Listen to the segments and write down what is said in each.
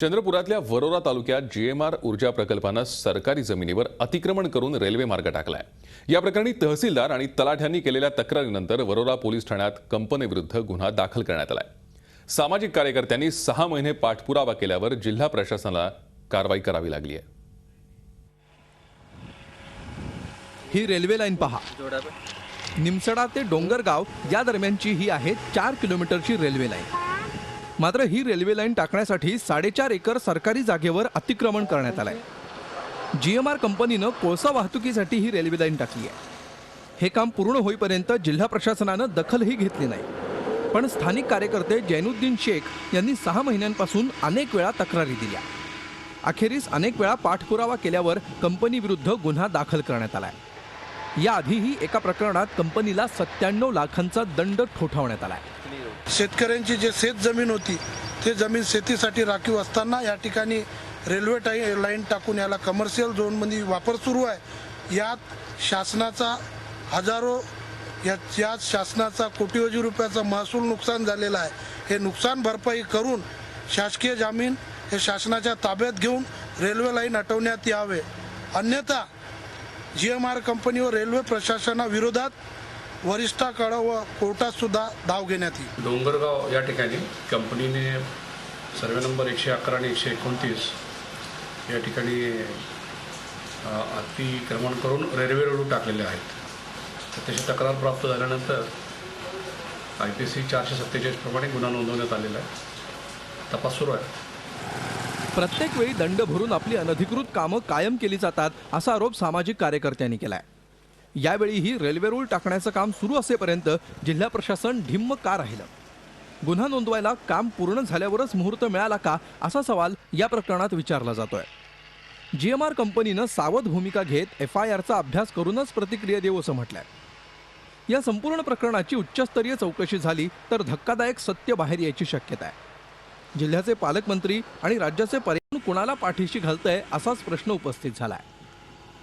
चंद्रपुरातल्या वरोरा तालुक्यात जीएमआर ऊर्जा प्रकल्पानं सरकारी जमिनीवर अतिक्रमण करून रेल्वे मार्ग टाकलाय। या प्रकरणी तहसीलदार आणि तलाठ्यांनी केलेल्या तक्रारीनंतर वरोरा पोलीस ठाण्यात कंपनीविरुद्ध गुन्हा दाखल करण्यात आलाय। सामाजिक कार्यकर्त्यांनी 6 महिने पाठपुरावा केल्यावर जिल्हा प्रशासनाला कारवाई करावी लागली आहे। ही रेल्वे लाईन पहा। निमसडा ते डोंगरगाव या दरम्यानची ही आहे 4 किलोमीटरची रेल्वे लाईन। मात्र ही रेल्वे लाईन टाकण्यासाठी 4.5 एकर सरकारी जागेवर अतिक्रमण करण्यात आलंय। जीएमआर कंपनीनं कोळसा वाहतुकीसाठी ही रेल्वे लाईन टाकली आहे। हे काम पूर्ण होईपर्यंत जिल्हा प्रशासनानं दखलही घेतली नाही। पण स्थानिक कार्यकर्ते जैनुद्दीन शेख यांनी 6 महिन्यांपासून अनेक वेळा तक्रारी दिल्या। अखेरीस अनेक वेळा पाठपुरावा केल्यावर कंपनीविरुद्ध गुन्हा दाखल करण्यात आलाय। याआधीही एका प्रकरणात कंपनीला 97 लाखांचा दंड ठोठावण्यात आलाय। शेतकऱ्यांची जे शेत जमीन होती ते जमीन शेतीसाठी राखीव असताना या ठिकाणी रेल्वे लाईन टाकून याला कमर्शियल झोनमध्ये वापर सुरू आहे। यात शासनाचा शासनाचा कोट्यवधी रुपयाचा महसूल नुकसान झालेला आहे। हे नुकसान भरपाई करून शासकीय जमीन हे शासनाच्या ताब्यात घेऊन रेल्वे लाईन हटवण्यात यावे, अन्यथा जीएमआर कंपनीवर रेल्वे प्रशासनाविरोधात वरिष्ठाकडे व कोर्टात सुद्धा धाव घेण्यात येईल। डोंगरगाव या ठिकाणी कंपनीने सर्वे नंबर 111 आणि 129 या ठिकाणी अतिक्रमण करून रेल्वे रोड टाकलेले आहेत। तर त्याची तक्रार प्राप्त झाल्यानंतर IPC 447 प्रमाणे गुन्हा नोंदवण्यात आलेला आहे। तपास सुरू आहे। प्रत्येक वेळी दंड भरून आपली अनधिकृत कामं कायम केली जातात असा आरोप सामाजिक कार्यकर्त्यांनी केलाय। यावेळीही रेल्वे रूळ टाकण्याचं काम सुरू असेपर्यंत जिल्हा प्रशासन ढिम्म का राहिलं? गुन्हा नोंदवायला काम पूर्ण झाल्यावरच मुहूर्त मिळाला का असा सवाल या प्रकरणात विचारला जातोय। जीएमआर कंपनीनं सावध भूमिका घेत FIRचा अभ्यास करूनच प्रतिक्रिया देऊ असं म्हटलंय। या संपूर्ण प्रकरणाची उच्चस्तरीय चौकशी झाली तर धक्कादायक सत्य बाहेर यायची शक्यता आहे। जिल्ह्याचे पालकमंत्री आणि राज्याचे पर्यटन कुणाला पाठीशी घालतंय असाच प्रश्न उपस्थित झालाय।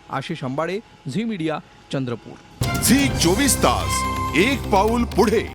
आशिष अंबाडे, झी मीडिया, चंद्रपूर। झी 24 तास एक पाऊल पुढे।